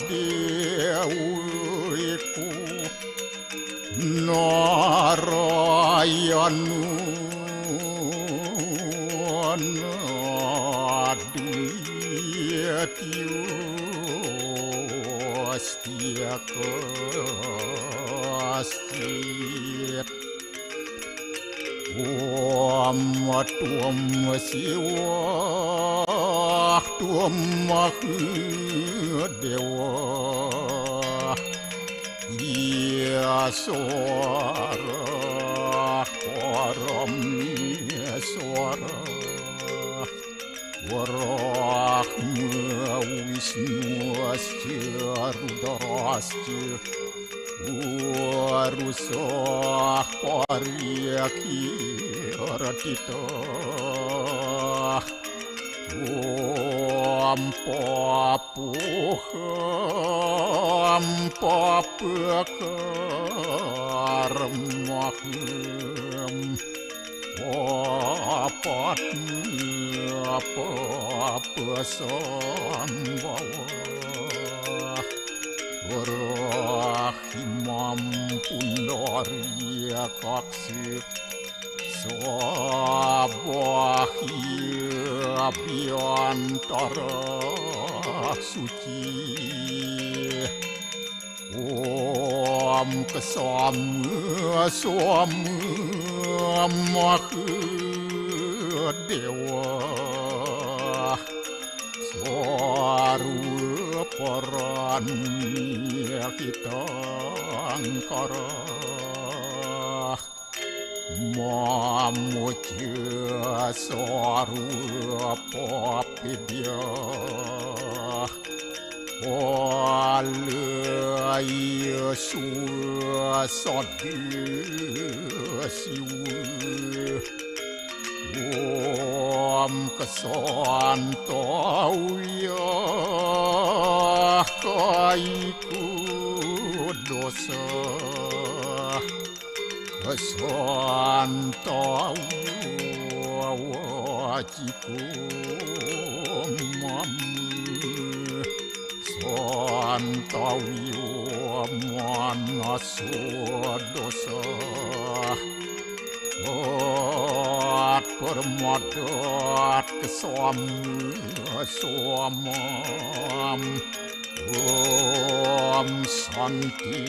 dewiku Narayanu Adiyatyu Astia Kastit Om Siwa Tuam Dewa Ya suara Param suara Warahma Wisnu Asya Rudrasya Warusah Paryaki Ratita Om Papakaram Apa Sambawa Rahimam Pundaria Kaksir Sabahia Biantara Suci Om Kesama Dewa Swaru Paranya kita angkara Mamuja Swaru Papidya Walaya Suasadi Siwa Om Kesantauya Kaiku dosa Kesantauya Wajiku Mamu Santauya Manasa dosa Permadat kesamam Om Santi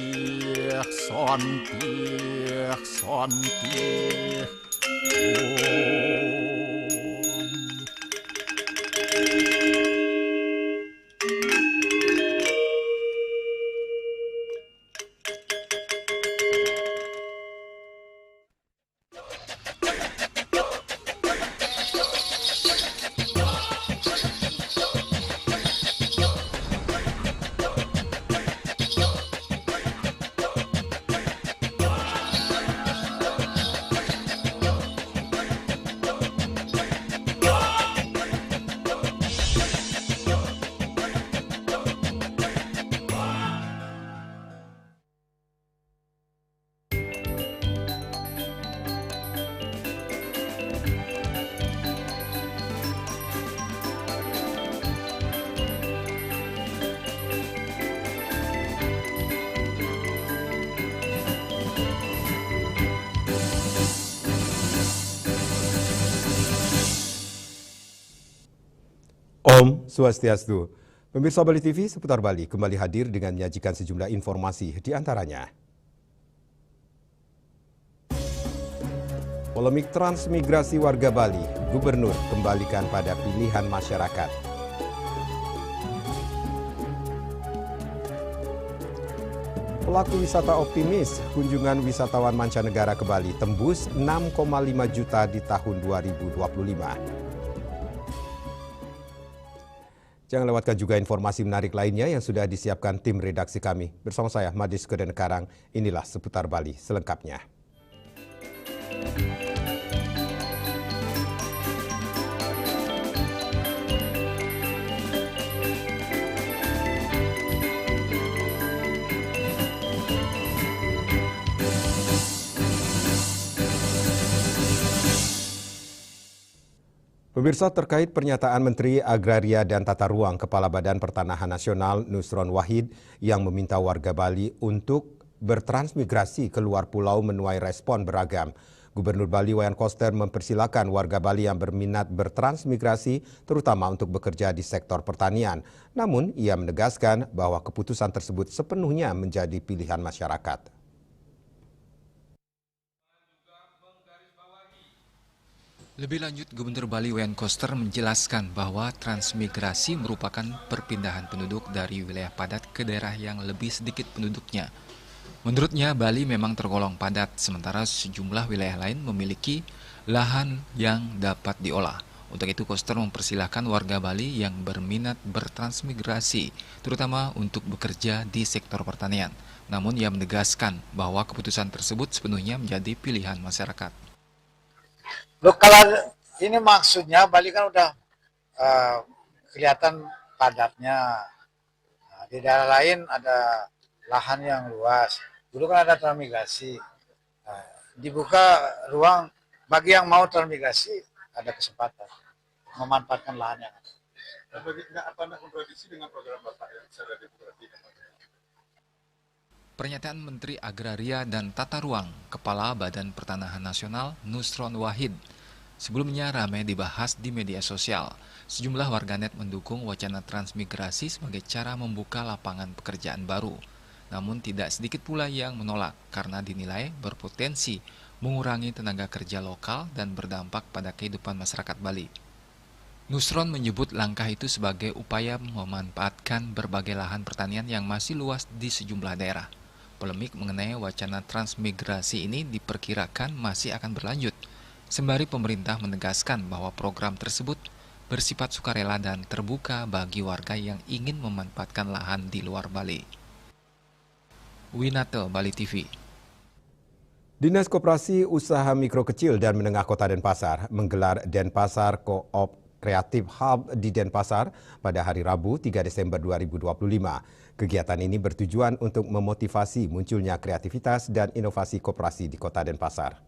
Om Swastiastu. Pemirsa Bali TV seputar Bali kembali hadir dengan menyajikan sejumlah informasi di antaranya. Polemik transmigrasi warga Bali, Gubernur kembalikan pada pilihan masyarakat. Pelaku wisata optimis, kunjungan wisatawan mancanegara ke Bali tembus 6,5 juta di tahun 2025. Jangan lewatkan juga informasi menarik lainnya yang sudah disiapkan tim redaksi kami. Bersama saya, Madis Kedenkarang, inilah Seputar Bali selengkapnya. Pemirsa, terkait pernyataan Menteri Agraria dan Tata Ruang Kepala Badan Pertanahan Nasional Nusron Wahid yang meminta warga Bali untuk bertransmigrasi ke luar pulau menuai respon beragam. Gubernur Bali Wayan Koster mempersilakan warga Bali yang berminat bertransmigrasi terutama untuk bekerja di sektor pertanian. Namun ia menegaskan bahwa keputusan tersebut sepenuhnya menjadi pilihan masyarakat. Lebih lanjut, Gubernur Bali Wayan Koster menjelaskan bahwa transmigrasi merupakan perpindahan penduduk dari wilayah padat ke daerah yang lebih sedikit penduduknya. Menurutnya, Bali memang tergolong padat, sementara sejumlah wilayah lain memiliki lahan yang dapat diolah. Untuk itu, Koster mempersilahkan warga Bali yang berminat bertransmigrasi, terutama untuk bekerja di sektor pertanian. Namun, ia menegaskan bahwa keputusan tersebut sepenuhnya menjadi pilihan masyarakat. Loh, kalau ini maksudnya Bali kan udah kelihatan padatnya. Nah, di daerah lain ada lahan yang luas. Dulu kan ada transmigrasi. Nah, dibuka ruang bagi yang mau transmigrasi, ada kesempatan memanfaatkan lahan yang ada. Apa kontradiksi dengan program Bapak yang sudah diperhatikan? Pernyataan Menteri Agraria dan Tata Ruang Kepala Badan Pertanahan Nasional Nusron Wahid sebelumnya ramai dibahas di media sosial. Sejumlah warganet mendukung wacana transmigrasi sebagai cara membuka lapangan pekerjaan baru. Namun tidak sedikit pula yang menolak karena dinilai berpotensi mengurangi tenaga kerja lokal dan berdampak pada kehidupan masyarakat Bali. Nusron menyebut langkah itu sebagai upaya memanfaatkan berbagai lahan pertanian yang masih luas di sejumlah daerah. Polemik mengenai wacana transmigrasi ini diperkirakan masih akan berlanjut, sembari pemerintah menegaskan bahwa program tersebut bersifat sukarela dan terbuka bagi warga yang ingin memanfaatkan lahan di luar Bali. Winate, Bali TV. Dinas Koperasi Usaha Mikro Kecil dan Menengah Kota Denpasar menggelar Denpasar Co-op Creative Hub di Denpasar pada hari Rabu 3 Desember 2025. Kegiatan ini bertujuan untuk memotivasi munculnya kreativitas dan inovasi koperasi di Kota Denpasar.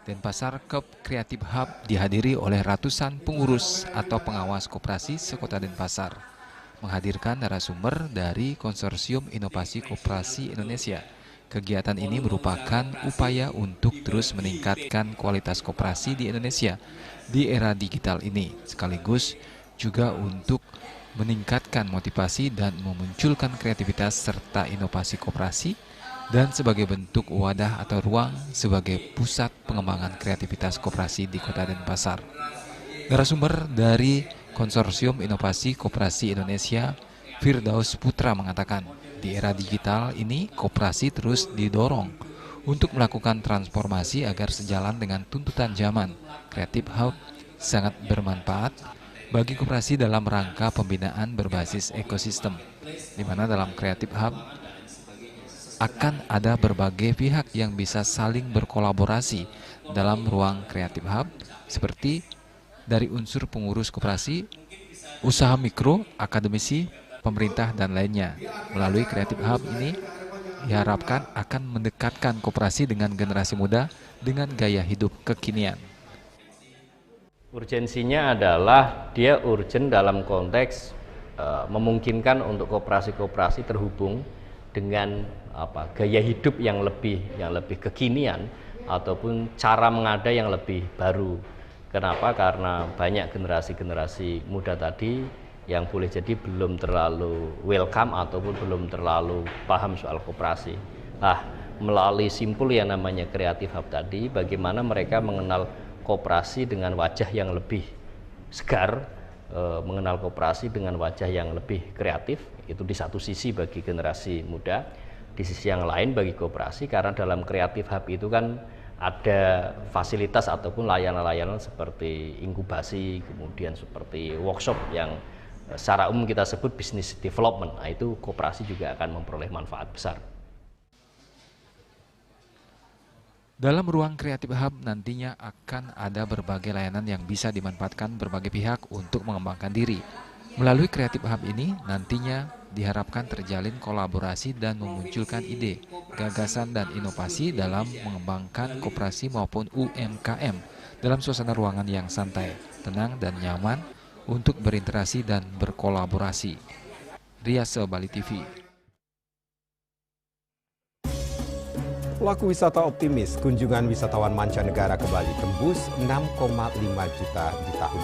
Denpasar Co-op Creative Hub dihadiri oleh ratusan pengurus atau pengawas koperasi sekota Denpasar, menghadirkan narasumber dari Konsorsium Inovasi Koperasi Indonesia. Kegiatan ini merupakan upaya untuk terus meningkatkan kualitas koperasi di Indonesia di era digital ini, sekaligus juga untuk meningkatkan motivasi dan memunculkan kreativitas serta inovasi koperasi, dan sebagai bentuk wadah atau ruang sebagai pusat pengembangan kreativitas koperasi di Kota Denpasar. Narasumber dari Konsorsium Inovasi Koperasi Indonesia, Firdaus Putra, mengatakan, di era digital ini koperasi terus didorong untuk melakukan transformasi agar sejalan dengan tuntutan zaman. Creative Hub sangat bermanfaat bagi koperasi dalam rangka pembinaan berbasis ekosistem, di mana dalam Creative Hub akan ada berbagai pihak yang bisa saling berkolaborasi dalam ruang Creative Hub, seperti dari unsur pengurus koperasi, usaha mikro, akademisi, pemerintah, dan lainnya. Melalui Creative Hub ini diharapkan akan mendekatkan koperasi dengan generasi muda dengan gaya hidup kekinian. Urgensinya adalah dia urgent dalam konteks memungkinkan untuk koperasi-koperasi terhubung dengan gaya hidup yang lebih kekinian ataupun cara mengada yang lebih baru. Kenapa? Karena banyak generasi-generasi muda tadi yang boleh jadi belum terlalu welcome ataupun belum terlalu paham soal koperasi. Nah, melalui simpul yang namanya Creative Hub tadi, bagaimana mereka mengenal koperasi dengan wajah yang lebih segar, mengenal koperasi dengan wajah yang lebih kreatif, itu di satu sisi bagi generasi muda. Di sisi yang lain bagi koperasi, karena dalam Creative Hub itu kan ada fasilitas ataupun layanan-layanan seperti inkubasi, kemudian seperti workshop yang secara umum kita sebut business development. Nah, itu koperasi juga akan memperoleh manfaat besar. Dalam ruang Creative Hub nantinya akan ada berbagai layanan yang bisa dimanfaatkan berbagai pihak untuk mengembangkan diri. Melalui Creative Hub ini nantinya Diharapkan terjalin kolaborasi dan memunculkan ide, gagasan, dan inovasi dalam mengembangkan koperasi maupun UMKM dalam suasana ruangan yang santai, tenang, dan nyaman untuk berinteraksi dan berkolaborasi. Riase, Bali TV. Pelaku wisata optimis kunjungan wisatawan mancanegara ke Bali tembus 6,5 juta di tahun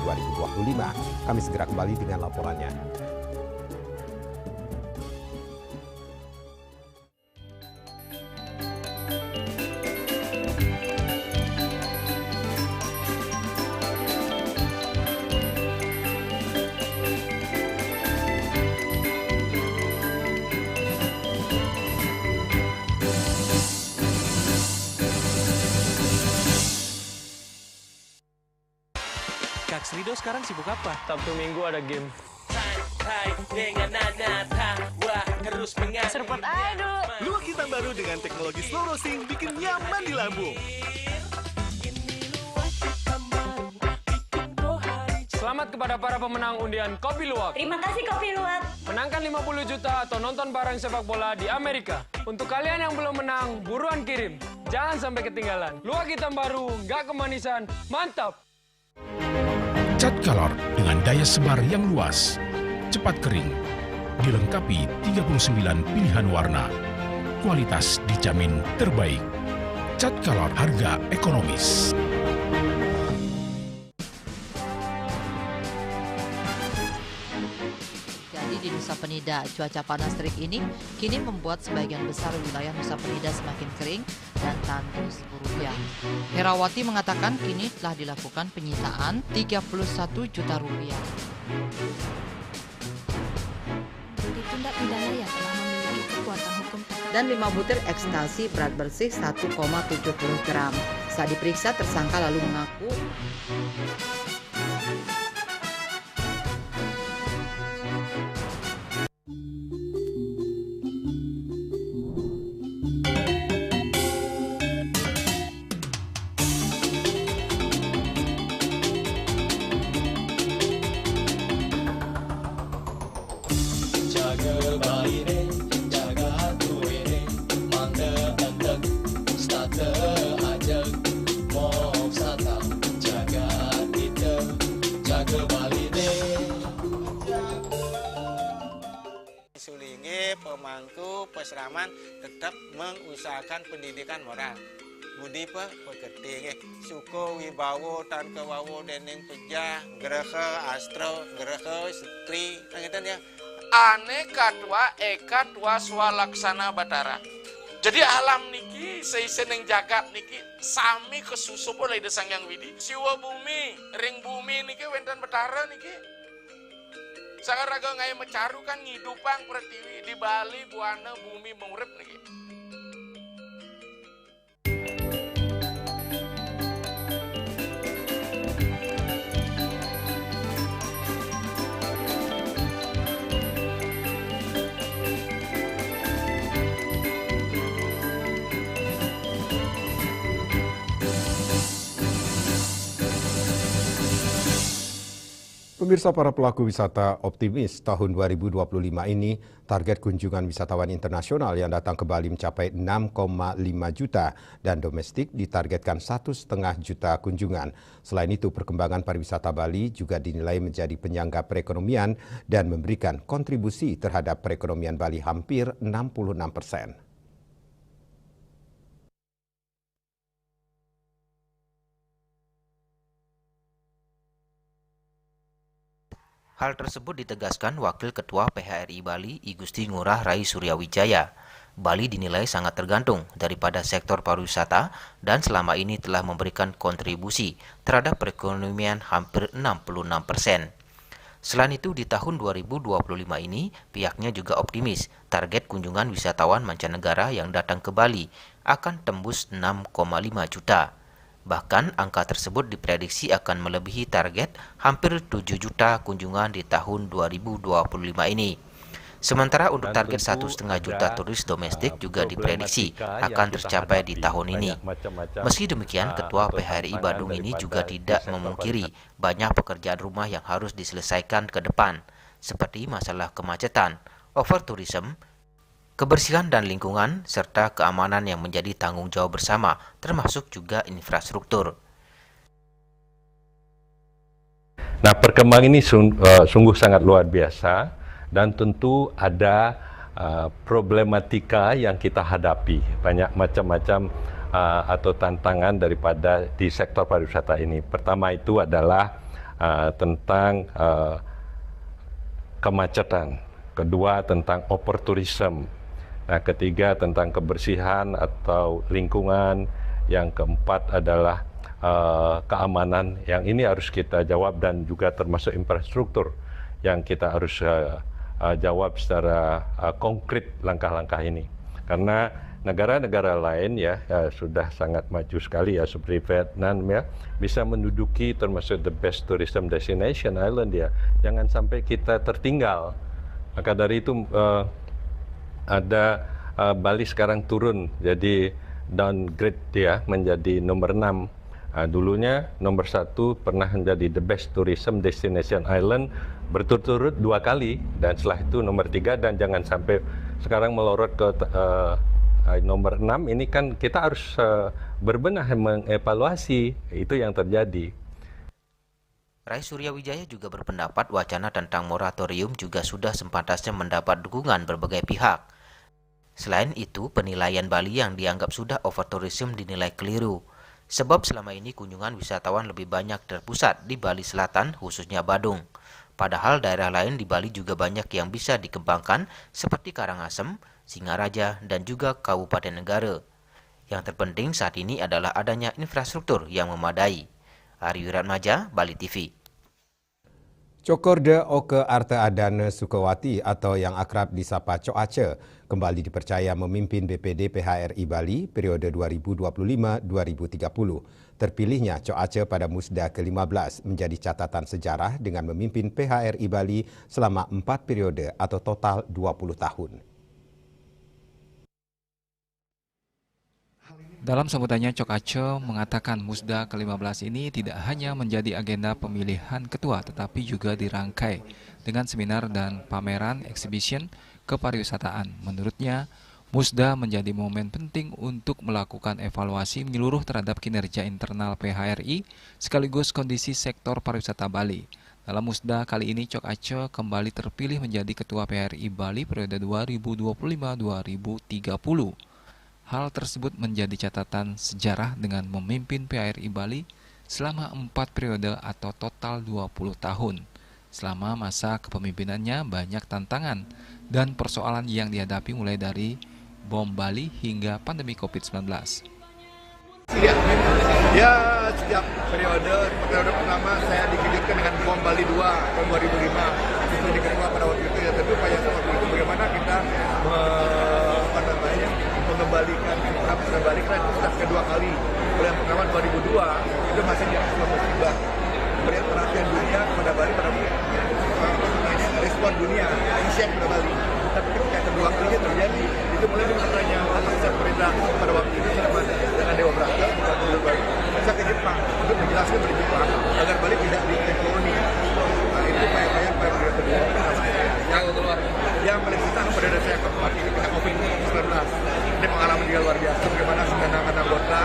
2025. Kami segera kembali dengan laporannya. Kak Srido sekarang sibuk apa? Sabtu Minggu ada game. Serpet aduh. Luwak hitam baru dengan teknologi slow roasting bikin nyaman di lambung. Selamat kepada para pemenang undian Kopi Luwak. Terima kasih Kopi Luwak. Menangkan 50 juta atau nonton bareng sepak bola di Amerika. Untuk kalian yang belum menang, buruan kirim. Jangan sampai ketinggalan. Luwak hitam baru, nggak kemanisan, mantap. Cat Color dengan daya sebar yang luas, cepat kering, dilengkapi 39 pilihan warna. Kualitas dijamin terbaik. Cat Color harga ekonomis. Di Nusa Penida, cuaca panas terik ini kini membuat sebagian besar wilayah Nusa Penida semakin kering dan tandus Rupiah. Herawati mengatakan kini telah dilakukan penyitaan 31 juta rupiah. Tindak pidana yang telah memiliki kekuatan hukum Dan 5 butir ekstasi berat bersih 1,70 gram. Saat diperiksa, tersangka lalu mengaku pemangku peseraman tetap mengusahakan pendidikan moral. Budi pekerti suko wibawo tan kewawo dening pejah gereha astro gereha setri ngeten ya. Aneka tua eka tua swalaksana batara. Jadi alam niki seiseneng jagat niki sami kesusup oleh Sang Hyang Widi. Siwa bumi, ring bumi niki wenten batara niki. Sakaraga ngai mecaru kan ngidupang pertiwi di Bali buana bumi mengurip niki. Pemirsa, para pelaku wisata optimis tahun 2025 ini target kunjungan wisatawan internasional yang datang ke Bali mencapai 6,5 juta dan domestik ditargetkan 1,5 juta kunjungan. Selain itu, perkembangan pariwisata Bali juga dinilai menjadi penyangga perekonomian dan memberikan kontribusi terhadap perekonomian Bali hampir 66%. Hal tersebut ditegaskan Wakil Ketua PHRI Bali, I Gusti Ngurah Rai Suryawijaya. Bali dinilai sangat tergantung daripada sektor pariwisata dan selama ini telah memberikan kontribusi terhadap perekonomian hampir 66%. Selain itu, di tahun 2025 ini, pihaknya juga optimis target kunjungan wisatawan mancanegara yang datang ke Bali akan tembus 6,5 juta. Bahkan angka tersebut diprediksi akan melebihi target hampir 7 juta kunjungan di tahun 2025 ini. Sementara untuk target 1,5 juta turis domestik juga diprediksi akan tercapai di tahun ini. Meski demikian, Ketua PHRI Badung ini juga tidak memungkiri banyak pekerjaan rumah yang harus diselesaikan ke depan, seperti masalah kemacetan, overtourism, kebersihan dan lingkungan, serta keamanan yang menjadi tanggung jawab bersama, termasuk juga infrastruktur. Nah, perkembangan ini sungguh sangat luar biasa dan tentu ada problematika yang kita hadapi, banyak macam-macam atau tantangan daripada di sektor pariwisata ini. Pertama itu adalah tentang kemacetan, kedua tentang overtourism, nah ketiga tentang kebersihan atau lingkungan, yang keempat adalah keamanan, yang ini harus kita jawab, dan juga termasuk infrastruktur yang kita harus jawab secara konkret langkah-langkah ini. Karena negara-negara lain ya sudah sangat maju sekali ya, seperti Vietnam ya, bisa menduduki termasuk the best tourism destination island ya. Jangan sampai kita tertinggal. Maka dari itu ada Bali sekarang turun jadi downgrade dia menjadi nomor 6. Dulunya nomor 1 pernah menjadi the best tourism destination island berturut-turut 2 kali, dan setelah itu nomor 3, dan jangan sampai sekarang melorot ke nomor 6. Ini kan kita harus berbenah mengevaluasi itu yang terjadi. Rai Suryawijaya juga berpendapat wacana tentang moratorium juga sudah sepantasnya mendapat dukungan berbagai pihak. Selain itu, penilaian Bali yang dianggap sudah overtourism dinilai keliru. Sebab selama ini kunjungan wisatawan lebih banyak terpusat di Bali Selatan, khususnya Badung. Padahal daerah lain di Bali juga banyak yang bisa dikembangkan seperti Karangasem, Singaraja, dan juga Kabupaten Negara. Yang terpenting saat ini adalah adanya infrastruktur yang memadai. Ari Wiratmaja, Bali TV. Cokorde Oke Arte Adane Sukawati atau yang akrab disapa Cok Aceh kembali dipercaya memimpin BPD PHRI Bali periode 2025-2030. Terpilihnya Cok Aceh pada Musda ke-15 menjadi catatan sejarah dengan memimpin PHRI Bali selama 4 periode atau total 20 tahun. Dalam sambutannya, Cok Aceh mengatakan Musda ke-15 ini tidak hanya menjadi agenda pemilihan ketua, tetapi juga dirangkai dengan seminar dan pameran exhibition kepariwisataan. Menurutnya, Musda menjadi momen penting untuk melakukan evaluasi menyeluruh terhadap kinerja internal PHRI sekaligus kondisi sektor pariwisata Bali. Dalam Musda kali ini, Cok Aceh kembali terpilih menjadi ketua PHRI Bali periode 2025-2030. Hal tersebut menjadi catatan sejarah dengan memimpin PHRI Bali selama 4 periode atau total 20 tahun. Selama masa kepemimpinannya banyak tantangan dan persoalan yang dihadapi mulai dari bom Bali hingga pandemi COVID-19. Ya, setiap periode pertama saya digigitkan dengan bom Bali 2 tahun 2005. Itu jadi ketua pada waktu itu ya, tentu Pak Yasir waktu itu bagaimana kita mengembalikan pada Bali, karena itu sudah kedua kali. Yang pertama 2002 itu masih di atas musibah, berikan perhatian dunia kepada Bali, pada respon dunia Asia kepada Bali. Tapi ketika kedua kalinya terjadi, itu mulai bertanya apa saya perintah pada waktu itu dengan Dewa Brata Gubernur Bali, saya ke Jepang untuk menjelaskan pada Jepang agar Bali tidak dikoloni. Nah, itu upaya-upaya periode kedua. Yang paling susah pada saya keempat ini ketika COVID-19. Ini pengalaman dia luar biasa, bagaimana 9 anggota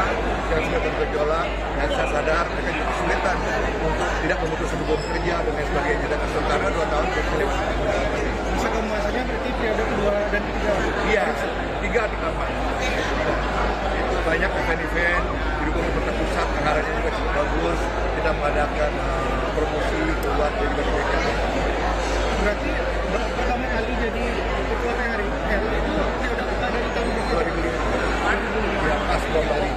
yang sudah bergejolak, dan saya sadar mereka juga kesulitan untuk tidak memutus hubungan kerja dan lain sebagainya. Dan sementara 2 tahun berkulit. Bisa kemuasannya berarti periode kedua dan ketiga? Iya, 3 di kamar. Itu banyak event-event, didukung pemerintah pusat, anggarannya juga cukup bagus. Kita mengadakan promosi keluar dari BPD. Berarti pertama kali jadi ketua PHRI itu dari tahun 2005. Ya, pas Bali.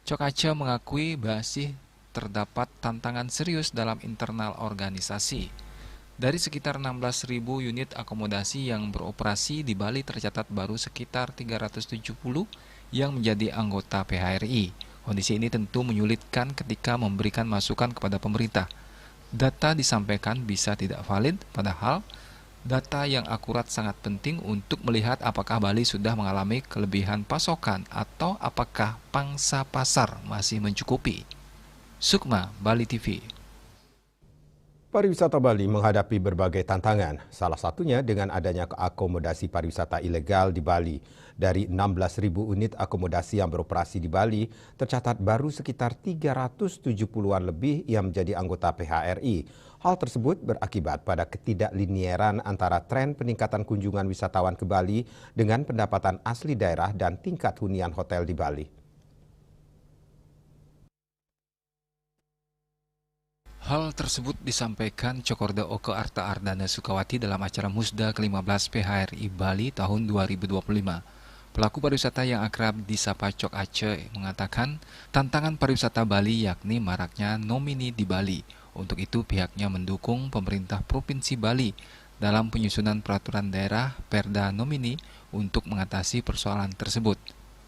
Cok Aceh mengakui masih terdapat tantangan serius dalam internal organisasi. Dari sekitar 16.000 unit akomodasi yang beroperasi di Bali tercatat baru sekitar 370 yang menjadi anggota PHRI. Kondisi ini tentu menyulitkan ketika memberikan masukan kepada pemerintah. Data disampaikan bisa tidak valid, padahal data yang akurat sangat penting untuk melihat apakah Bali sudah mengalami kelebihan pasokan atau apakah pangsa pasar masih mencukupi. Sukma, Bali TV. Pariwisata Bali menghadapi berbagai tantangan, salah satunya dengan adanya akomodasi pariwisata ilegal di Bali. Dari 16.000 unit akomodasi yang beroperasi di Bali, tercatat baru sekitar 370-an lebih yang menjadi anggota PHRI. Hal tersebut berakibat pada ketidaklinieran antara tren peningkatan kunjungan wisatawan ke Bali dengan pendapatan asli daerah dan tingkat hunian hotel di Bali. Hal tersebut disampaikan Cokorda Oke Arta Ardana Sukawati dalam acara Musda ke-15 PHRI Bali tahun 2025. Pelaku pariwisata yang akrab disapa Cok Aceh mengatakan tantangan pariwisata Bali yakni maraknya nomini di Bali. Untuk itu pihaknya mendukung pemerintah Provinsi Bali dalam penyusunan peraturan daerah Perda Nomini untuk mengatasi persoalan tersebut.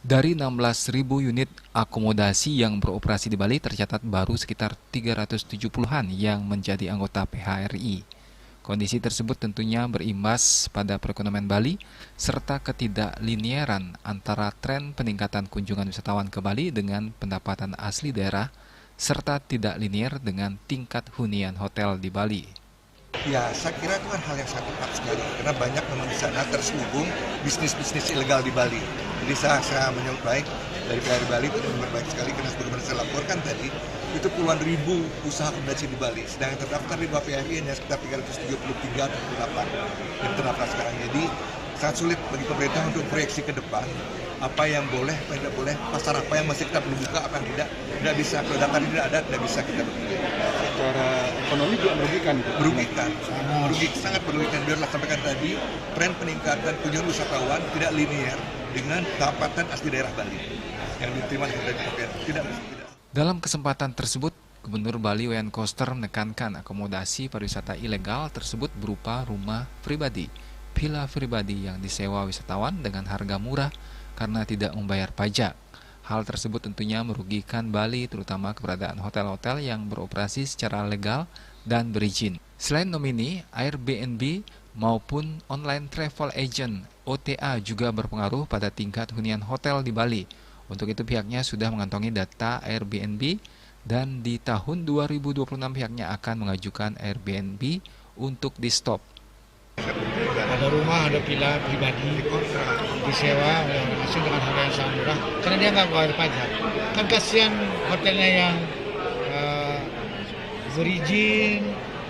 Dari 16.000 unit akomodasi yang beroperasi di Bali, tercatat baru sekitar 370-an yang menjadi anggota PHRI. Kondisi tersebut tentunya berimbas pada perekonomian Bali, serta ketidaklinieran antara tren peningkatan kunjungan wisatawan ke Bali dengan pendapatan asli daerah, serta tidak linier dengan tingkat hunian hotel di Bali. Ya, saya kira itu kan hal yang sangat tepat sekali, karena banyak memang di sana terselubung bisnis-bisnis ilegal di Bali. Jadi saya menyambut baik dari PHRI Bali itu menyambut baik sekali, karena sebagaimana saya laporkan tadi, itu puluhan ribu usaha akomodasi di Bali. Sedangkan terdaftar di PHRI hanya sekitar 373 atau 38 yang terdaftar sekarang. Jadi sangat sulit bagi pemerintah untuk proyeksi ke depan apa yang boleh, apa yang tidak boleh, pasar apa yang masih kita perlu buka, apa yang tidak bisa. Kalau data ini tidak ada, tidak bisa kita berpikir. Secara ekonomi juga merugikan. Sangat merugikan. Biarlah sampaikan tadi, tren peningkatan kunjungan wisatawan tidak linear dengan pendapatan asli daerah Bali yang diterima dari PHRI. Tidak. Dalam kesempatan tersebut, Gubernur Bali Wayan Koster menekankan akomodasi pariwisata ilegal tersebut berupa rumah pribadi, villa pribadi yang disewa wisatawan dengan harga murah karena tidak membayar pajak. Hal tersebut tentunya merugikan Bali, terutama keberadaan hotel-hotel yang beroperasi secara legal dan berizin. Selain nomini, Airbnb maupun online travel agent OTA juga berpengaruh pada tingkat hunian hotel di Bali. Untuk itu pihaknya sudah mengantongi data Airbnb dan di tahun 2026 pihaknya akan mengajukan Airbnb untuk di-stop. Ada rumah, ada villa pribadi disewa oleh orang asing dengan harga yang sangat murah karena dia nggak bayar pajak. Kan kasihan hotelnya yang berizin,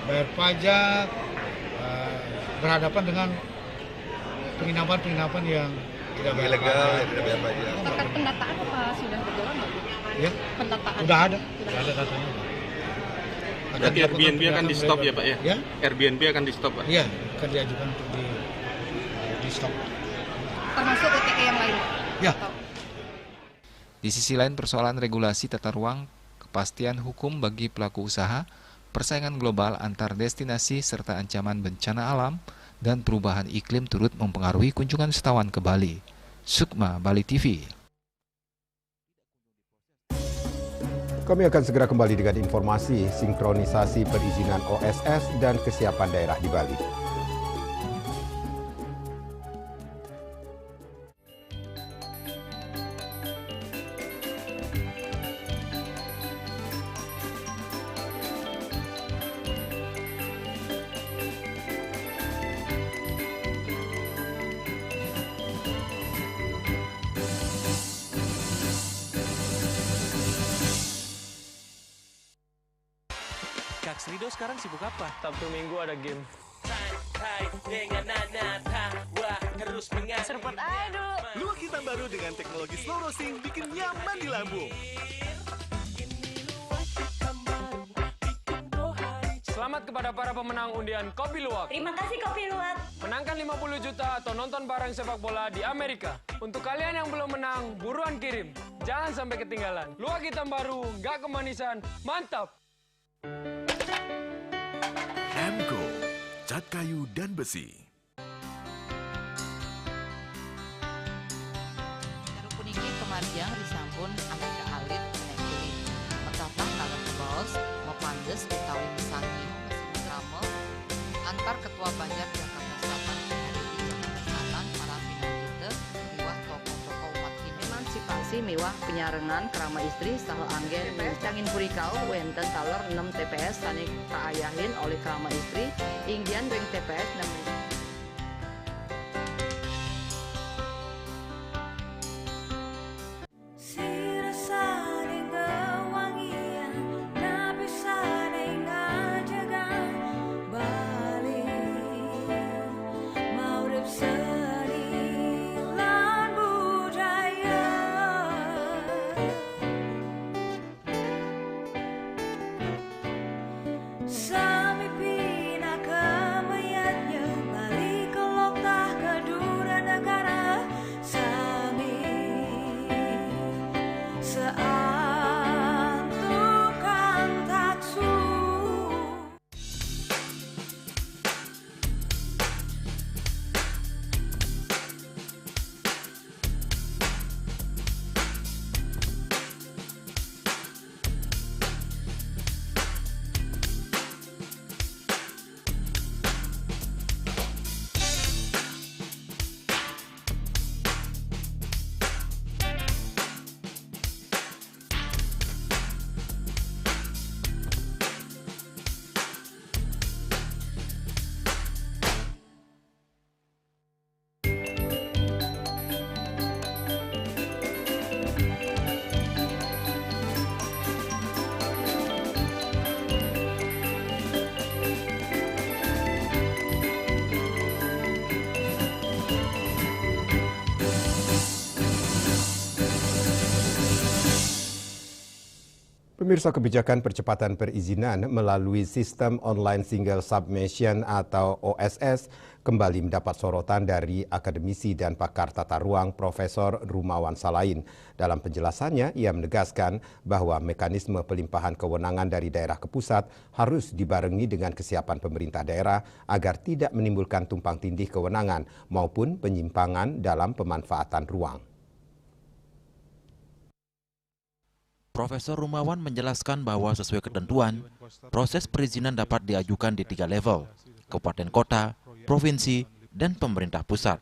bayar pajak, berhadapan dengan penginapan yang tidak bayar ilegal, pajak. tidak bayar pajak. Daftar pendataan apa sudah berjalan? Ya, pendataan. Sudah ada datanya. Berarti Airbnb akan di-stop ya Pak ya? Ya? Airbnb akan di-stop Pak? Iya, akan diajukan untuk di-stop. Termasuk OTA yang lain? Ya. Di sisi lain persoalan regulasi tata ruang, kepastian hukum bagi pelaku usaha, persaingan global antar destinasi serta ancaman bencana alam dan perubahan iklim turut mempengaruhi kunjungan wisatawan ke Bali. Sukma, Bali TV. Kami akan segera kembali dengan informasi sinkronisasi perizinan OSS dan kesiapan daerah di Bali. Kak Srido sekarang sibuk apa? Sabtu Minggu ada game. Serpet aduh. Luak hitam baru dengan teknologi slow roasting bikin nyaman di lambung. Selamat kepada para pemenang undian Kopi Luwak. Terima kasih Kopi Luwak. Menangkan 50 juta atau nonton bareng sepak bola di Amerika. Untuk kalian yang belum menang, buruan kirim. Jangan sampai ketinggalan. Luwak hitam baru, nggak kemanisan, mantap. Hamco, cat kayu dan besi. Puniki kemarjang disampun aneka alit nekili. Mentatang tangan kebos, mepandes utawi mesangi, mesin tramel, antar ketua Banjar Jakarta Selatan hari di Jakarta Selatan para pinangita, liwat tokoh-tokoh umat ini. Emansipasi lokasi mewah penyarengan kerama istri saha anggen TPS Cangin Purikau wenten taler 6 TPS sanik kaayahin oleh kerama istri inggian weng TPS 6. Pemirsa, kebijakan percepatan perizinan melalui sistem online single submission atau OSS kembali mendapat sorotan dari akademisi dan pakar tata ruang Profesor Rumawan Salain. Dalam penjelasannya, ia menegaskan bahwa mekanisme pelimpahan kewenangan dari daerah ke pusat harus dibarengi dengan kesiapan pemerintah daerah agar tidak menimbulkan tumpang tindih kewenangan maupun penyimpangan dalam pemanfaatan ruang. Profesor Rumawan menjelaskan bahwa sesuai ketentuan, proses perizinan dapat diajukan di 3 level, kabupaten kota, provinsi, dan pemerintah pusat.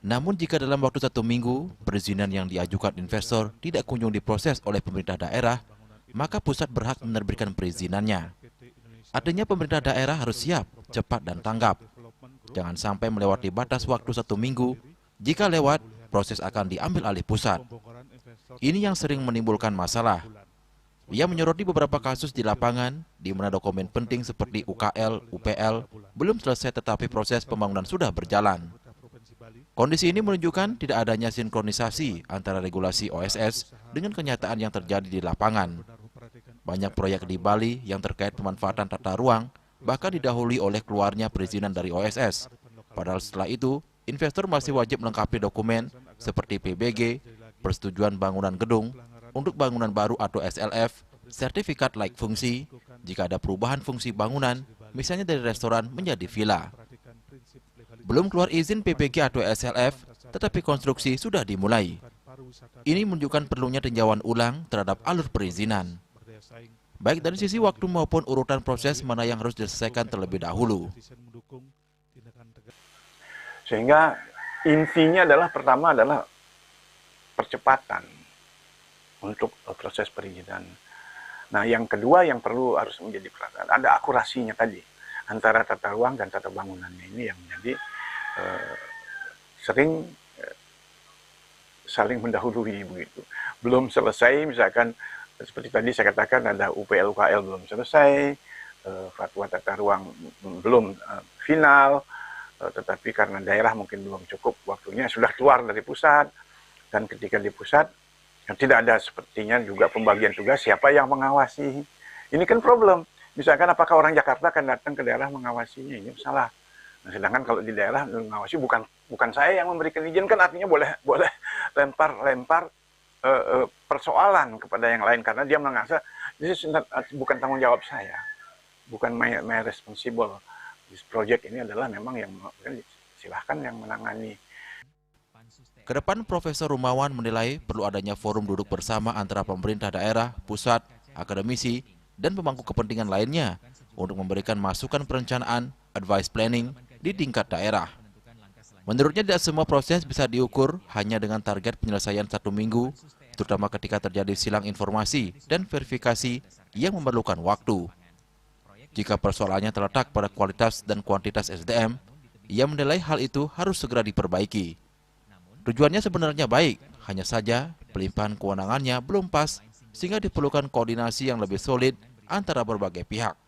Namun jika dalam waktu 1 minggu, perizinan yang diajukan investor tidak kunjung diproses oleh pemerintah daerah, maka pusat berhak menerbitkan perizinannya. Artinya pemerintah daerah harus siap, cepat, dan tanggap. Jangan sampai melewati batas waktu 1 minggu, jika lewat, proses akan diambil alih pusat. Ini yang sering menimbulkan masalah. Ia menyoroti beberapa kasus di lapangan, di mana dokumen penting seperti UKL, UPL, belum selesai tetapi proses pembangunan sudah berjalan. Kondisi ini menunjukkan tidak adanya sinkronisasi antara regulasi OSS dengan kenyataan yang terjadi di lapangan. Banyak proyek di Bali yang terkait pemanfaatan tata ruang, bahkan didahului oleh keluarnya perizinan dari OSS. Padahal setelah itu, investor masih wajib melengkapi dokumen seperti PBG, persetujuan bangunan gedung, untuk bangunan baru atau SLF, sertifikat layak fungsi, jika ada perubahan fungsi bangunan, misalnya dari restoran menjadi villa. Belum keluar izin PBG atau SLF, tetapi konstruksi sudah dimulai. Ini menunjukkan perlunya tinjauan ulang terhadap alur perizinan. Baik dari sisi waktu maupun urutan proses mana yang harus diselesaikan terlebih dahulu. Sehingga intinya adalah pertama adalah percepatan untuk proses perizinan. Nah, yang kedua yang perlu harus menjadi perhatian, ada akurasinya tadi antara tata ruang dan tata bangunannya ini yang menjadi sering saling mendahului begitu. Belum selesai, misalkan seperti tadi saya katakan ada UPL UKL belum selesai, fatwa tata ruang belum final, tetapi karena daerah mungkin belum cukup waktunya sudah keluar dari pusat. Dan ketika di pusat, tidak ada sepertinya juga pembagian tugas siapa yang mengawasi. Ini kan problem. Misalkan apakah orang Jakarta akan datang ke daerah mengawasinya, ini salah. Nah, sedangkan kalau di daerah mengawasi bukan saya yang memberikan izin, kan artinya boleh lempar persoalan kepada yang lain karena dia merasa ini bukan tanggung jawab saya, bukan my responsible. This project ini adalah memang yang silahkan yang menangani. Kedepan Profesor Rumawan menilai perlu adanya forum duduk bersama antara pemerintah daerah, pusat, akademisi, dan pemangku kepentingan lainnya untuk memberikan masukan perencanaan, advice planning di tingkat daerah. Menurutnya tidak semua proses bisa diukur hanya dengan target penyelesaian 1 minggu terutama ketika terjadi silang informasi dan verifikasi yang memerlukan waktu. Jika persoalannya terletak pada kualitas dan kuantitas SDM, ia menilai hal itu harus segera diperbaiki. Tujuannya sebenarnya baik, hanya saja pelimpahan kewenangannya belum pas sehingga diperlukan koordinasi yang lebih solid antara berbagai pihak.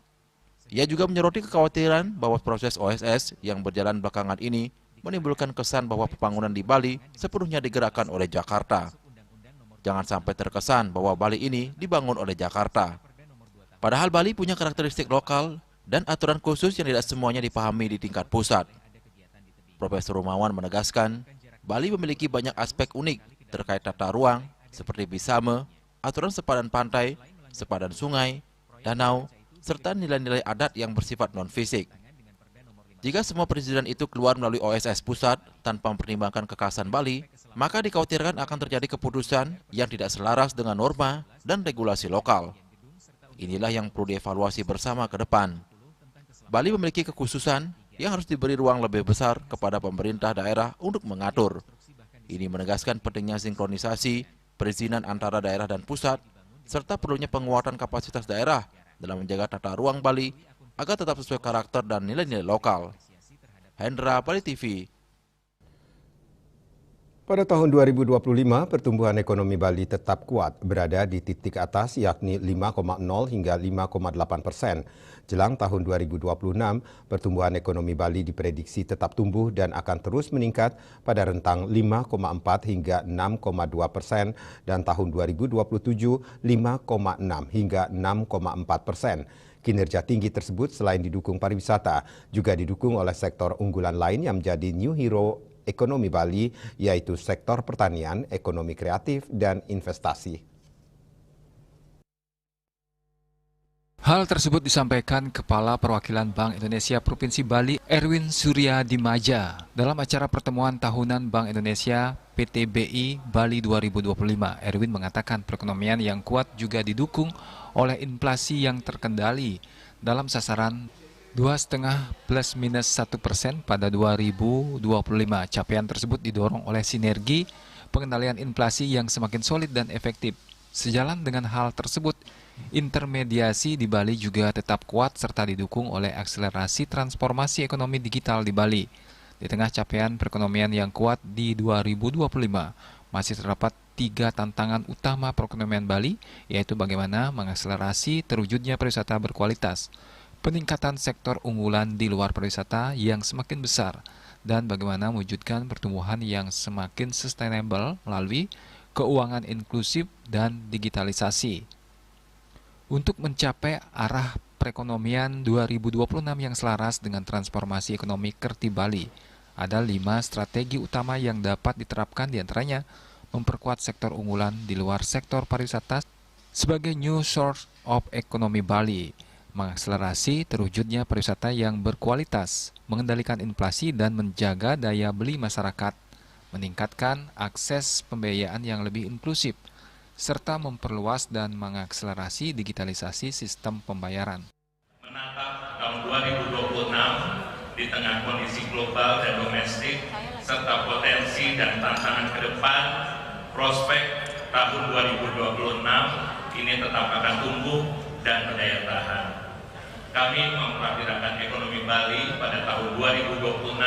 Ia juga menyoroti kekhawatiran bahwa proses OSS yang berjalan belakangan ini menimbulkan kesan bahwa pembangunan di Bali sepenuhnya digerakkan oleh Jakarta. Jangan sampai terkesan bahwa Bali ini dibangun oleh Jakarta. Padahal Bali punya karakteristik lokal dan aturan khusus yang tidak semuanya dipahami di tingkat pusat. Profesor Rumawan menegaskan, Bali memiliki banyak aspek unik terkait tata ruang seperti bisame, aturan sepadan pantai, sepadan sungai, danau, serta nilai-nilai adat yang bersifat non-fisik. Jika semua perizinan itu keluar melalui OSS pusat tanpa mempertimbangkan kekhasan Bali, maka dikhawatirkan akan terjadi keputusan yang tidak selaras dengan norma dan regulasi lokal. Inilah yang perlu dievaluasi bersama ke depan. Bali memiliki kekhususan yang harus diberi ruang lebih besar kepada pemerintah daerah untuk mengatur. Ini menegaskan pentingnya sinkronisasi, perizinan antara daerah dan pusat, serta perlunya penguatan kapasitas daerah dalam menjaga tata ruang Bali agar tetap sesuai karakter dan nilai-nilai lokal. Hendra, Bali TV. Pada tahun 2025, pertumbuhan ekonomi Bali tetap kuat, berada di titik atas yakni 5,0 hingga 5,8%. Jelang tahun 2026, pertumbuhan ekonomi Bali diprediksi tetap tumbuh dan akan terus meningkat pada rentang 5,4 hingga 6,2% dan tahun 2027 5,6 hingga 6,4%. Kinerja tinggi tersebut selain didukung pariwisata, juga didukung oleh sektor unggulan lain yang menjadi new hero ekonomi Bali, yaitu sektor pertanian, ekonomi kreatif, dan investasi. Hal tersebut disampaikan Kepala Perwakilan Bank Indonesia Provinsi Bali, Erwin Suryadimaja, dalam acara pertemuan tahunan Bank Indonesia PTBI Bali 2025. Erwin mengatakan perekonomian yang kuat juga didukung oleh inflasi yang terkendali dalam sasaran 2,5 plus minus 1% pada 2025. Capaian tersebut didorong oleh sinergi pengendalian inflasi yang semakin solid dan efektif. Sejalan dengan hal tersebut, intermediasi di Bali juga tetap kuat serta didukung oleh akselerasi transformasi ekonomi digital di Bali. Di tengah capaian perekonomian yang kuat di 2025, masih terdapat 3 tantangan utama perekonomian Bali, yaitu bagaimana mengakselerasi terwujudnya pariwisata berkualitas, peningkatan sektor unggulan di luar pariwisata yang semakin besar, dan bagaimana mewujudkan pertumbuhan yang semakin sustainable melalui keuangan inklusif dan digitalisasi. Untuk mencapai arah perekonomian 2026 yang selaras dengan transformasi ekonomi Kerti Bali, ada 5 strategi utama yang dapat diterapkan, diantaranya memperkuat sektor unggulan di luar sektor pariwisata sebagai new source of economy Bali, mengakselerasi terwujudnya pariwisata yang berkualitas, mengendalikan inflasi dan menjaga daya beli masyarakat, meningkatkan akses pembiayaan yang lebih inklusif, serta memperluas dan mengakselerasi digitalisasi sistem pembayaran. Menatap tahun 2026 di tengah kondisi global dan domestik, serta potensi dan tantangan ke depan, prospek tahun 2026 ini tetap akan tumbuh dan berdaya tahan. Kami memperkirakan ekonomi Bali pada tahun 2026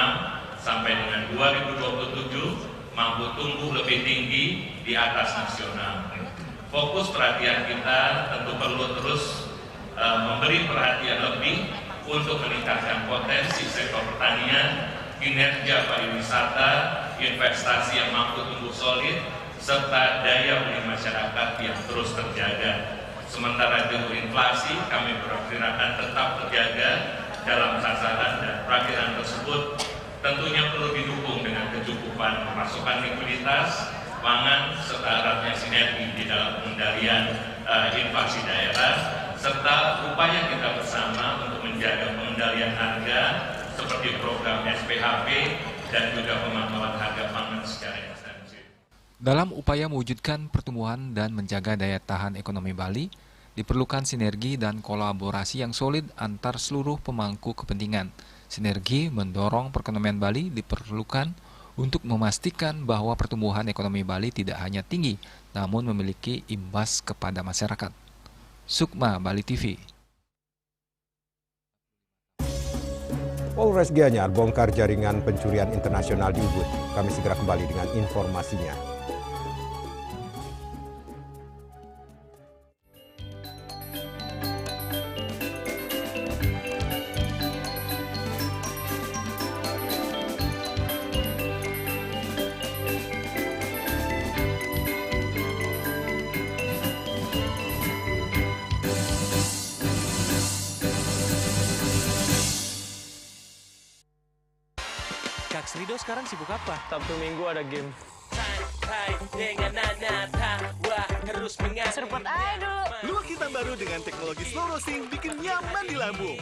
sampai dengan 2027 mampu tumbuh lebih tinggi di atas nasional. Fokus perhatian kita tentu perlu terus memberi perhatian lebih untuk meningkatkan potensi sektor pertanian, kinerja pariwisata, investasi yang mampu tumbuh solid, serta daya beli masyarakat yang terus terjaga. Sementara itu inflasi kami perkirakan tetap terjaga dalam sasaran, dan perakhiran tersebut tentunya perlu didukung dengan kecukupan pemasukan likuiditas, pangan, serta eratnya sinergi di dalam pengendalian inflasi daerah, serta upaya kita bersama untuk menjaga pengendalian harga seperti program SPHP dan juga pemantauan harga pangan secara intensif. Dalam upaya mewujudkan pertumbuhan dan menjaga daya tahan ekonomi Bali, diperlukan sinergi dan kolaborasi yang solid antar seluruh pemangku kepentingan. Sinergi mendorong perekonomian Bali diperlukan untuk memastikan bahwa pertumbuhan ekonomi Bali tidak hanya tinggi, namun memiliki imbas kepada masyarakat. Sukma, Bali TV. Polres Gianyar bongkar jaringan pencurian internasional di Ubud. Kami segera kembali dengan informasinya. Kak Srido sekarang sibuk apa? Sabtu Minggu ada game. Serpet aja dulu. Luak hitam baru dengan teknologi slow roasting bikin nyaman di lambung.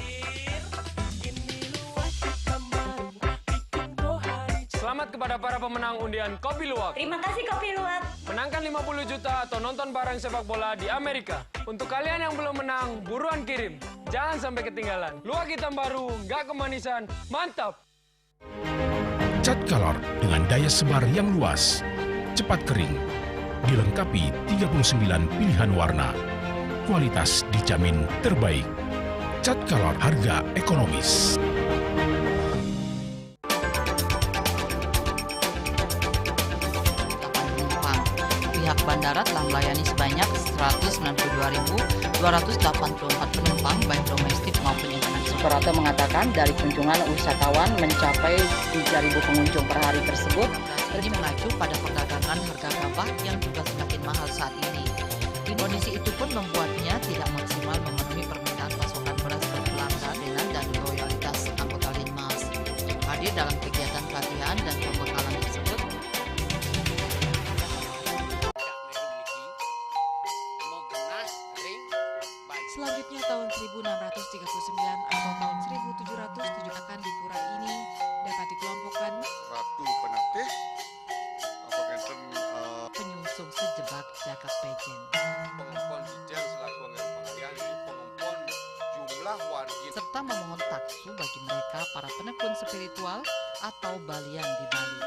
Selamat kepada para pemenang undian Kopi Luwak. Terima kasih Kopi Luwak. Menangkan 50 juta atau nonton bareng sepak bola di Amerika. Untuk kalian yang belum menang, buruan kirim. Jangan sampai ketinggalan. Luwak hitam baru, nggak kemanisan, mantap. Cat color dengan daya sebar yang luas, cepat kering, dilengkapi 39 pilihan warna. Kualitas dijamin terbaik. Cat color harga ekonomis. Pihak bandara telah melayani sebanyak 192.284 penumpang baik domestik maupun internasional. Operator mengatakan dari kunjungan wisatawan mencapai 3.000 pengunjung per hari tersebut. Ini mengacu pada perdagangan harga gabah yang juga semakin mahal saat ini. Kondisi itu pun membuatnya tidak maksimal memenuhi permintaan pasokan beras berkelangka dengan dan loyalitas anggota Linmas. Hadir dalam kegiatan pelatihan dan pembekalan tersebut, selanjutnya tahun 1639 atau tahun 1707 akan di pura ini dapat dikelompokkan Ratu Penatih, penyungsung sejebak jagat pejen. Pengempon Sijen selaku pengalian pengempon jumlah warga serta memohon taksu bagi mereka para penekun spiritual atau balian di Bali.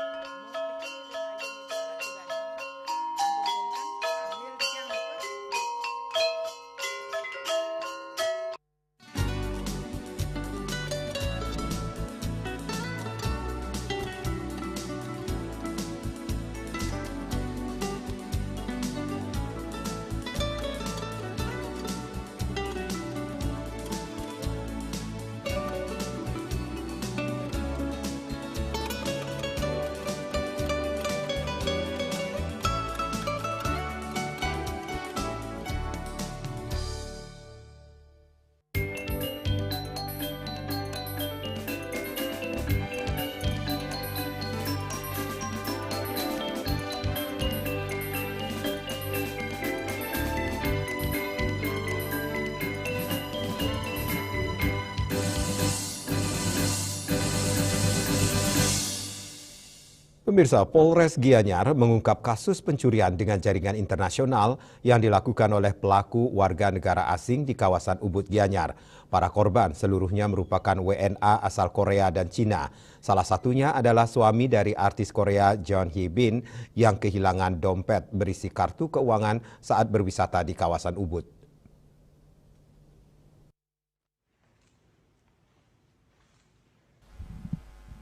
Pemirsa, Polres Gianyar mengungkap kasus pencurian dengan jaringan internasional yang dilakukan oleh pelaku warga negara asing di kawasan Ubud Gianyar. Para korban seluruhnya merupakan WNA asal Korea dan Cina. Salah satunya adalah suami dari artis Korea Jeon Hye Bin yang kehilangan dompet berisi kartu keuangan saat berwisata di kawasan Ubud.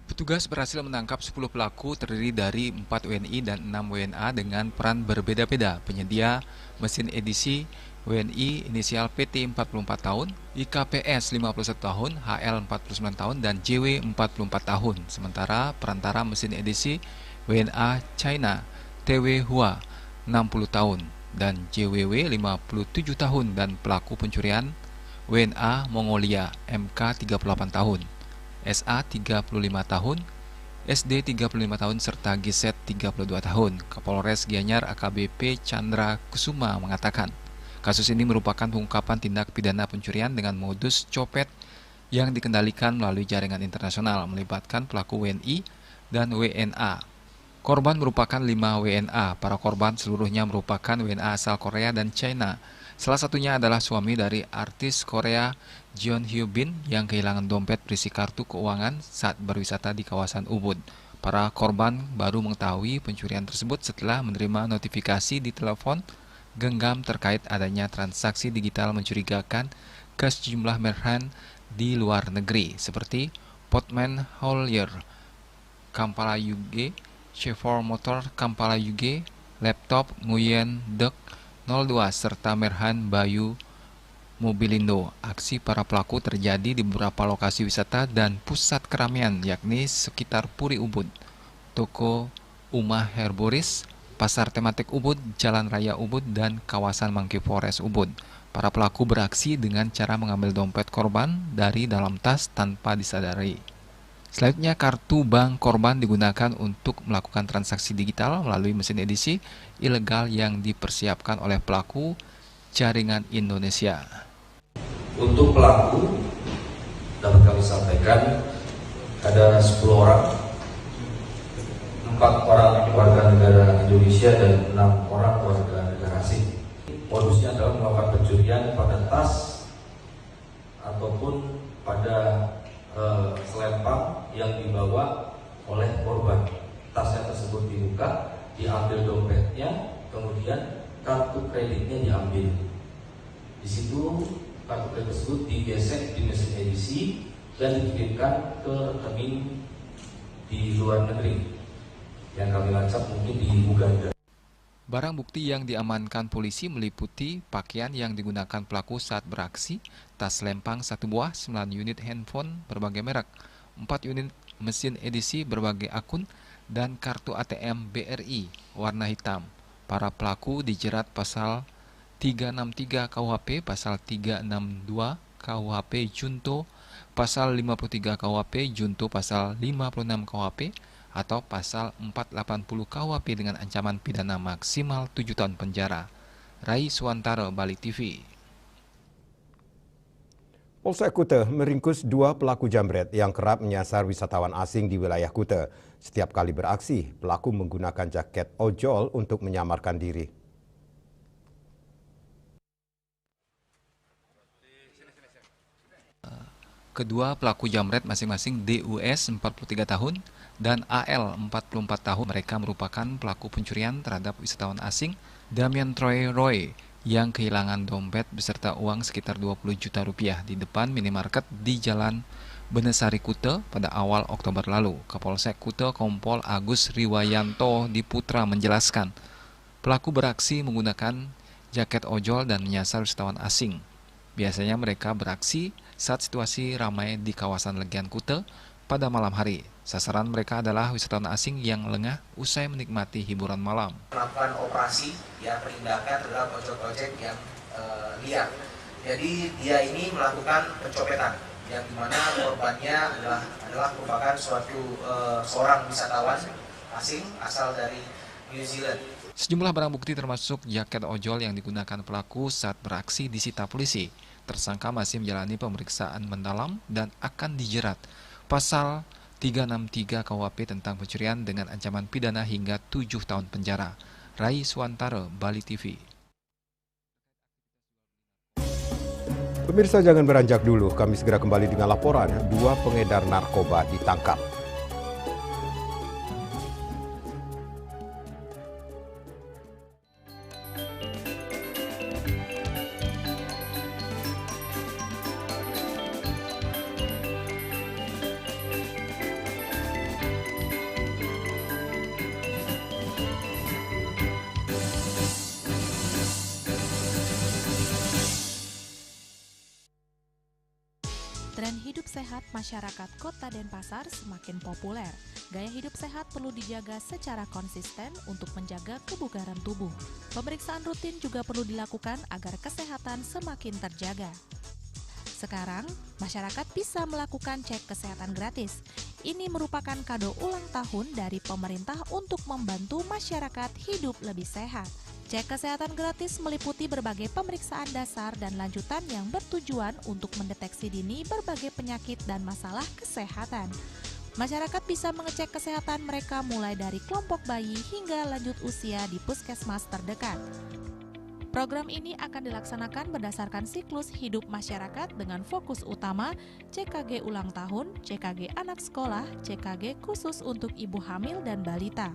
Petugas berhasil menangkap 10 pelaku terdiri dari 4 WNI dan 6 WNA dengan peran berbeda-beda. Penyedia mesin edisi WNI inisial PT 44 tahun, IKPS 51 tahun, HL 49 tahun, dan JW 44 tahun. Sementara perantara mesin edisi WNA China, TW Hua 60 tahun, dan JWW 57 tahun, dan pelaku pencurian WNA Mongolia MK 38 tahun. SA 35 tahun, SD 35 tahun, serta GZ 32 tahun. Kapolres Gianyar AKBP Chandra Kusuma mengatakan, kasus ini merupakan pengungkapan tindak pidana pencurian dengan modus copet yang dikendalikan melalui jaringan internasional, melibatkan pelaku WNI dan WNA. Korban merupakan 5 WNA, para korban seluruhnya merupakan WNA asal Korea dan China. Salah satunya adalah suami dari artis Korea Jeon Hye Bin yang kehilangan dompet berisi kartu keuangan saat berwisata di kawasan Ubud. Para korban baru mengetahui pencurian tersebut setelah menerima notifikasi di telepon genggam terkait adanya transaksi digital mencurigakan ke sejumlah merchant di luar negeri seperti Portman Heulier, Kampala UG, Chevrolet Motor Kampala UG, Laptop Nguyen Dek 02 serta merchant Bayu Mobilindo. Aksi para pelaku terjadi di beberapa lokasi wisata dan pusat keramaian yakni sekitar Puri Ubud, Toko Umah Herboris, Pasar Tematik Ubud, Jalan Raya Ubud, dan kawasan Monkey Forest Ubud. Para pelaku beraksi dengan cara mengambil dompet korban dari dalam tas tanpa disadari. Selanjutnya, kartu bank korban digunakan untuk melakukan transaksi digital melalui mesin edisi ilegal yang dipersiapkan oleh pelaku jaringan Indonesia. Untuk pelaku, dapat kami sampaikan ada 10 orang, 4 orang warga negara Indonesia dan 6 orang warga negara asing. Modusnya adalah melakukan pencurian pada tas ataupun pada selempang yang dibawa oleh korban. Tasnya tersebut dibuka, diambil dompetnya, kemudian kartu kreditnya diambil. Di situ kartu kredit tersebut digesek di mesin edisi dan dikirimkan ke rekening di luar negeri yang kami lacak mungkin di Uganda. Barang bukti yang diamankan polisi meliputi pakaian yang digunakan pelaku saat beraksi, tas lempang 1 buah, 9 unit handphone berbagai merek, 4 unit mesin edisi berbagai akun, dan kartu ATM BRI warna hitam. Para pelaku dijerat pasal 363 KUHP, pasal 362 KUHP Junto, pasal 53 KUHP Junto, pasal 56 KUHP, atau pasal 480 KUHP dengan ancaman pidana maksimal 7 tahun penjara. Rai Suwantara, Bali TV. Polsek Kuta meringkus 2 pelaku jambret yang kerap menyasar wisatawan asing di wilayah Kuta. Setiap kali beraksi, pelaku menggunakan jaket ojol untuk menyamarkan diri. Kedua pelaku jambret masing-masing DUS 43 tahun dan AL 44 tahun. Mereka merupakan pelaku pencurian terhadap wisatawan asing Damian Troy Roy yang kehilangan dompet beserta uang sekitar 20 juta rupiah di depan minimarket di Jalan Benesari Kuta pada awal Oktober lalu. Kapolsek Kuta Kompol Agus Riwayanto di Putra menjelaskan, pelaku beraksi menggunakan jaket ojol dan menyasar wisatawan asing. Biasanya mereka beraksi saat situasi ramai di kawasan Legian Kuta pada malam hari. Sasaran mereka adalah wisatawan asing yang lengah usai menikmati hiburan malam. Melakukan operasi ya penindakan terhadap ojek-ojek yang liar. Jadi dia ini melakukan pencopetan yang dimana korbannya adalah merupakan seorang wisatawan asing asal dari New Zealand. Sejumlah barang bukti termasuk jaket ojol yang digunakan pelaku saat beraksi disita polisi. Tersangka masih menjalani pemeriksaan mendalam dan akan dijerat pasal 363 KUHP tentang pencurian dengan ancaman pidana hingga 7 tahun penjara. Rai Suwantara, Bali TV. Pemirsa jangan beranjak dulu, kami segera kembali dengan laporan 2 pengedar narkoba ditangkap. Tren hidup sehat masyarakat Kota Denpasar semakin populer. Gaya hidup sehat perlu dijaga secara konsisten untuk menjaga kebugaran tubuh. Pemeriksaan rutin juga perlu dilakukan agar kesehatan semakin terjaga. Sekarang, masyarakat bisa melakukan cek kesehatan gratis. Ini merupakan kado ulang tahun dari pemerintah untuk membantu masyarakat hidup lebih sehat. Cek kesehatan gratis meliputi berbagai pemeriksaan dasar dan lanjutan yang bertujuan untuk mendeteksi dini berbagai penyakit dan masalah kesehatan. Masyarakat bisa mengecek kesehatan mereka mulai dari kelompok bayi hingga lanjut usia di puskesmas terdekat. Program ini akan dilaksanakan berdasarkan siklus hidup masyarakat dengan fokus utama CKG ulang tahun, CKG anak sekolah, CKG khusus untuk ibu hamil dan balita.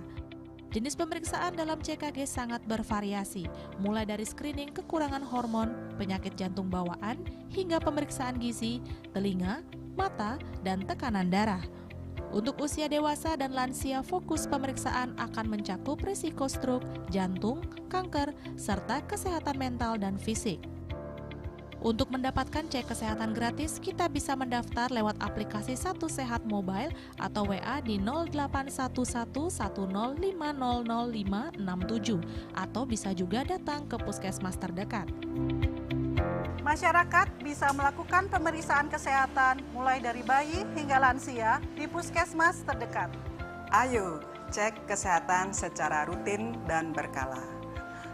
Jenis pemeriksaan dalam CKG sangat bervariasi, mulai dari screening kekurangan hormon, penyakit jantung bawaan, hingga pemeriksaan gizi, telinga, mata, dan tekanan darah. Untuk usia dewasa dan lansia, fokus pemeriksaan akan mencakup risiko stroke, jantung, kanker, serta kesehatan mental dan fisik. Untuk mendapatkan cek kesehatan gratis, kita bisa mendaftar lewat aplikasi Satu Sehat Mobile atau WA di 081110500567 atau bisa juga datang ke puskesmas terdekat. Masyarakat bisa melakukan pemeriksaan kesehatan mulai dari bayi hingga lansia di puskesmas terdekat. Ayo cek kesehatan secara rutin dan berkala,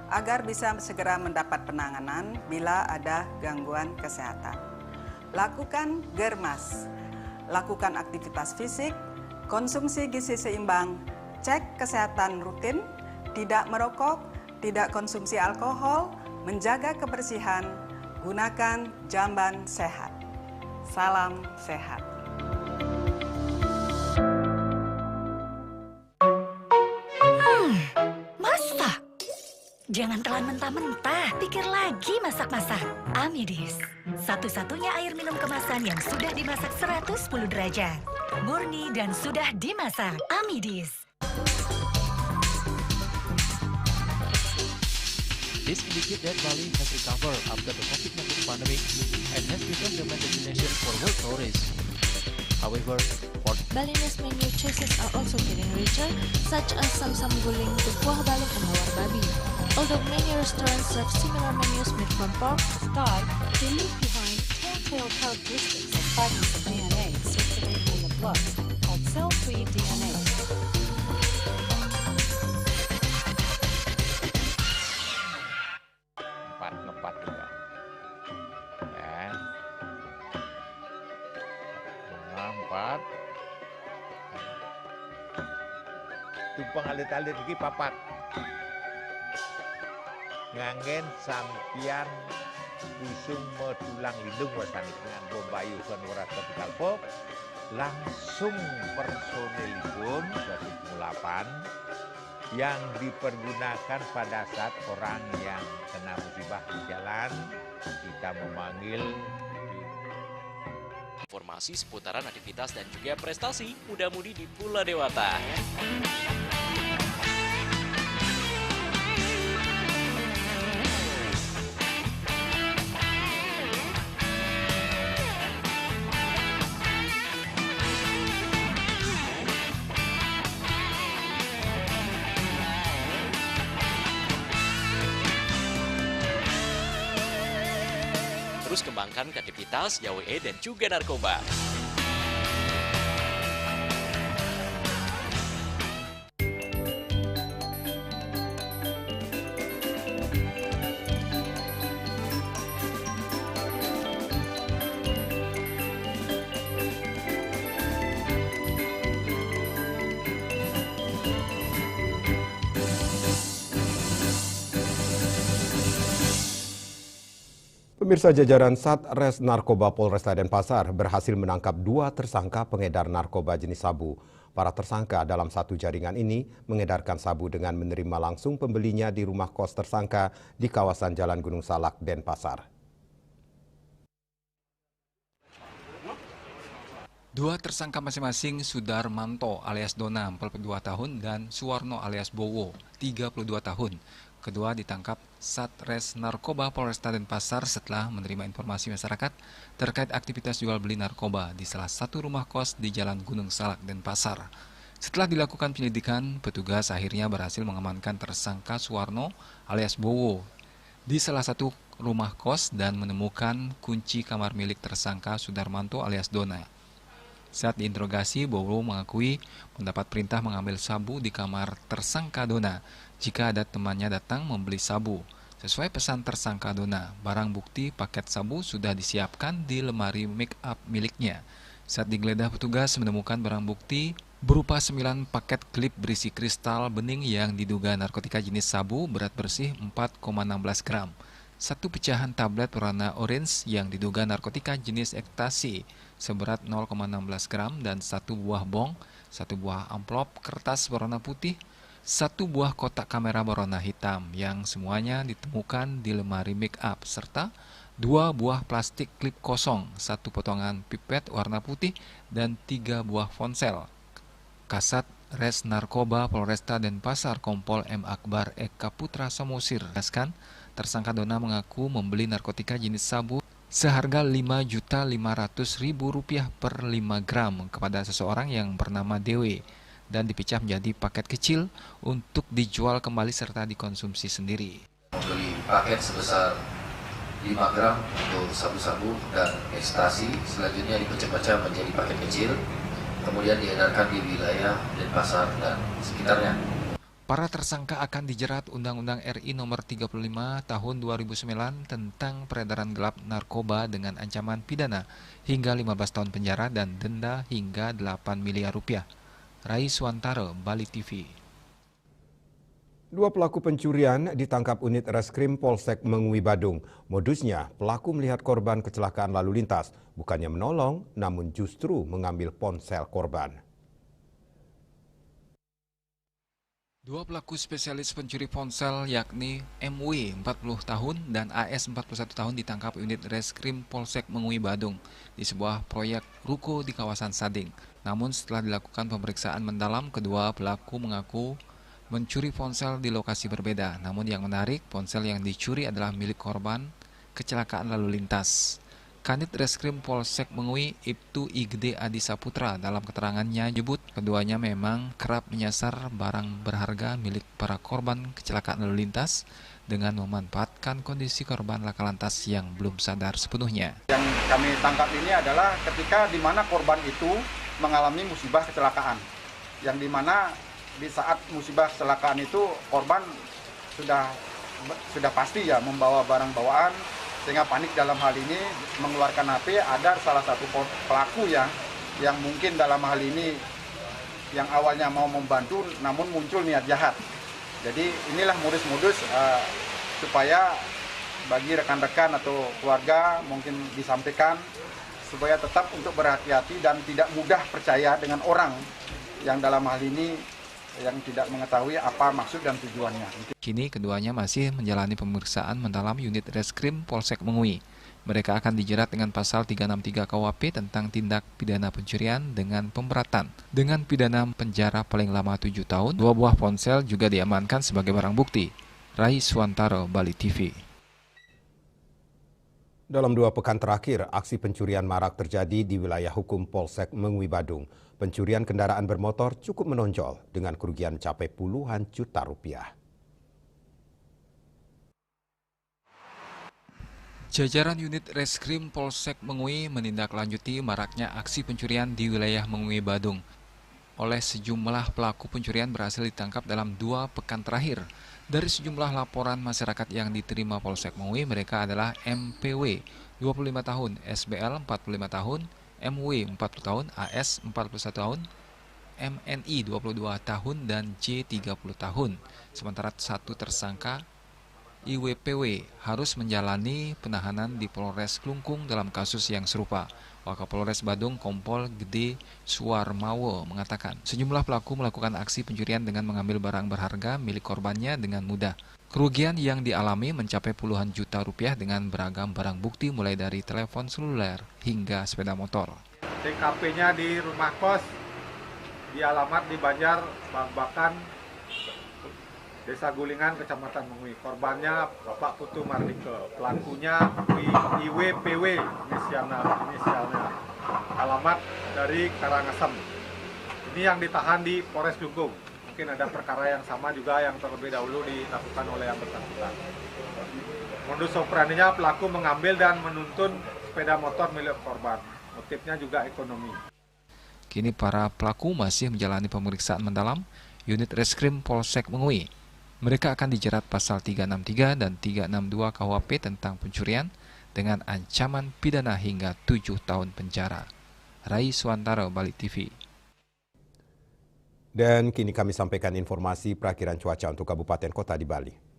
agar bisa segera mendapat penanganan bila ada gangguan kesehatan. Lakukan germas, lakukan aktivitas fisik, konsumsi gizi seimbang, cek kesehatan rutin, tidak merokok, tidak konsumsi alkohol, menjaga kebersihan, gunakan jamban sehat. Salam sehat. Masak? Jangan telan mentah-mentah, pikir lagi masak-masak. Amidis, satu-satunya air minum kemasan yang sudah dimasak 110 derajat. Murni dan sudah dimasak. Amidis. This indicates that Bali has recovered after the COVID-19 pandemic and has become the main destination for world tourists. However, Balinese menu choices are also getting richer, such as samsam guling to kuah balung and lawar babi. Although many restaurants serve similar menus made from pork, Thai, they leave behind telltale characteristics of fragments of DNA circulating in the blood, called cell-free DNA. Ngepat juga. Ya. Empat. Tumpang alit-alit lagi papat. Ngangen sampian usung metulang lindung wasani dengan Bombayu Sonora Capital Pop. Langsung personelipun 108 yang dipergunakan pada saat orang yang kena musibah di jalan, kita memanggil. Informasi seputaran aktivitas dan juga prestasi muda-mudi di Pulau Dewata. Terus kembangkan kreativitas, YWE, dan juga narkoba. Pemirsa, jajaran Satres Narkoba Polresta Denpasar berhasil menangkap 2 tersangka pengedar narkoba jenis sabu. Para tersangka dalam satu jaringan ini mengedarkan sabu dengan menerima langsung pembelinya di rumah kos tersangka di kawasan Jalan Gunung Salak, Denpasar. 2 tersangka masing-masing Sudarmanto alias Dona 42 tahun dan Suwarno alias Bowo 32 tahun. Kedua ditangkap Satres Narkoba Polresta Denpasar setelah menerima informasi masyarakat terkait aktivitas jual beli narkoba di salah satu rumah kos di Jalan Gunung Salak, Denpasar. Setelah dilakukan penyelidikan, petugas akhirnya berhasil mengamankan tersangka Suwarno alias Bowo di salah satu rumah kos dan menemukan kunci kamar milik tersangka Sudarmanto alias Dona. Saat diinterogasi, Bowo mengakui mendapat perintah mengambil sabu di kamar tersangka Dona jika ada temannya datang membeli sabu. Sesuai pesan tersangka Dona, barang bukti paket sabu sudah disiapkan di lemari make up miliknya. Saat digeledah, petugas menemukan barang bukti berupa 9 paket klip berisi kristal bening yang diduga narkotika jenis sabu berat bersih 4,16 gram, 1 pecahan tablet warna orange yang diduga narkotika jenis ekstasi seberat 0,16 gram dan 1 buah bong, 1 buah amplop kertas berwarna putih, 1 buah kotak kamera berwarna hitam yang semuanya ditemukan di lemari make up serta 2 buah plastik klip kosong, 1 potongan pipet warna putih, dan 3 buah ponsel. Kasat Res Narkoba Polresta Denpasar Kompol M. Akbar Eka Putra Samosir jelaskan, tersangka Dona mengaku membeli narkotika jenis sabu seharga Rp5.500.000 per 5 gram kepada seseorang yang bernama Dewe dan dipecah menjadi paket kecil untuk dijual kembali serta dikonsumsi sendiri. Membeli paket sebesar 5 gram untuk sabu-sabu dan ekstasi, selanjutnya dipecah-pecah menjadi paket kecil, kemudian diedarkan di wilayah Denpasar dan sekitarnya. Para tersangka akan dijerat Undang-Undang RI Nomor 35 Tahun 2009 tentang peredaran gelap narkoba dengan ancaman pidana hingga 15 tahun penjara dan denda hingga 8 miliar rupiah. Rai Suwantara, Bali TV. 2 pelaku pencurian ditangkap unit Reskrim Polsek Mengui Badung. Modusnya, pelaku melihat korban kecelakaan lalu lintas, bukannya menolong, namun justru mengambil ponsel korban. 2 pelaku spesialis pencuri ponsel yakni MW 40 tahun dan AS 41 tahun ditangkap unit Reskrim Polsek Mengui Badung di sebuah proyek ruko di kawasan Sading. Namun setelah dilakukan pemeriksaan mendalam, kedua pelaku mengaku mencuri ponsel di lokasi berbeda. Namun yang menarik, ponsel yang dicuri adalah milik korban kecelakaan lalu lintas. Kanit Reskrim Polsek Mengui Ibtu Igede Adi Saputra dalam keterangannya menyebut keduanya memang kerap menyasar barang berharga milik para korban kecelakaan lalu lintas dengan memanfaatkan kondisi korban laka lantas yang belum sadar sepenuhnya. Yang kami tangkap ini adalah ketika di mana korban itu mengalami musibah kecelakaan, yang di mana di saat musibah kecelakaan itu korban sudah pasti ya membawa barang bawaan, sehingga panik dalam hal ini mengeluarkan HP. Ada salah satu pelaku yang mungkin dalam hal ini yang awalnya mau membantu namun muncul niat jahat. Jadi inilah modus-modus supaya bagi rekan-rekan atau keluarga mungkin disampaikan supaya tetap untuk berhati-hati dan tidak mudah percaya dengan orang yang dalam hal ini yang tidak mengetahui apa maksud dan tujuannya. Kini keduanya masih menjalani pemeriksaan mendalam unit Reskrim Polsek Mengui. Mereka akan dijerat dengan pasal 363 KUHP tentang tindak pidana pencurian dengan pemberatan. Dengan pidana penjara paling lama 7 tahun, 2 buah ponsel juga diamankan sebagai barang bukti. Rai Suwantara, Bali TV. Dalam 2 pekan terakhir, aksi pencurian marak terjadi di wilayah hukum Polsek Mengui Badung. Pencurian kendaraan bermotor cukup menonjol dengan kerugian mencapai puluhan juta rupiah. Jajaran unit Reskrim Polsek Mengui menindaklanjuti maraknya aksi pencurian di wilayah Mengui Badung. Oleh sejumlah pelaku pencurian berhasil ditangkap dalam 2 pekan terakhir. Dari sejumlah laporan masyarakat yang diterima Polsek Mengui, mereka adalah MPW 25 tahun, SBL 45 tahun, MW 40 tahun, AS 41 tahun, MNI 22 tahun, dan J 30 tahun. Sementara 1 tersangka IWPW harus menjalani penahanan di Polres Klungkung dalam kasus yang serupa. Wakapolres Badung Kompol Gede Suwarmawo mengatakan sejumlah pelaku melakukan aksi pencurian dengan mengambil barang berharga milik korbannya dengan mudah. Kerugian yang dialami mencapai puluhan juta rupiah dengan beragam barang bukti mulai dari telepon seluler hingga sepeda motor. TKP-nya di rumah kos di alamat di Banjar Babakan, Desa Gulingan, Kecamatan Mengui. Korbannya Bapak Putu Mardike, pelakunya IWPW inisialnya. Alamat dari Karangasem. Ini yang ditahan di Polres Klungkung. Mungkin ada perkara yang sama juga yang terlebih dahulu dilakukan oleh yang bersangkutan. Modus operandinya pelaku mengambil dan menuntun sepeda motor milik korban. Motifnya juga ekonomi. Kini para pelaku masih menjalani pemeriksaan mendalam unit Reskrim Polsek Mengui. Mereka akan dijerat pasal 363 dan 362 KUHP tentang pencurian dengan ancaman pidana hingga 7 tahun penjara. Rai Suwantara, Bali TV. Dan kini kami sampaikan informasi perakiran cuaca untuk kabupaten kota di Bali.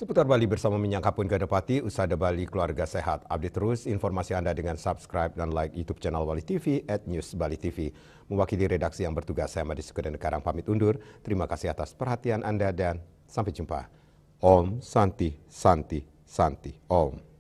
Seputar Bali bersama Minyak Kapun Ganapati, Usada Bali Keluarga Sehat. Update terus informasi Anda dengan subscribe dan like YouTube channel Bali TV @newsbali.tv. Mewakili redaksi yang bertugas, saya Madi Sukedan Karang pamit undur. Terima kasih atas perhatian Anda dan sampai jumpa. Om Santi Santi Santi Om.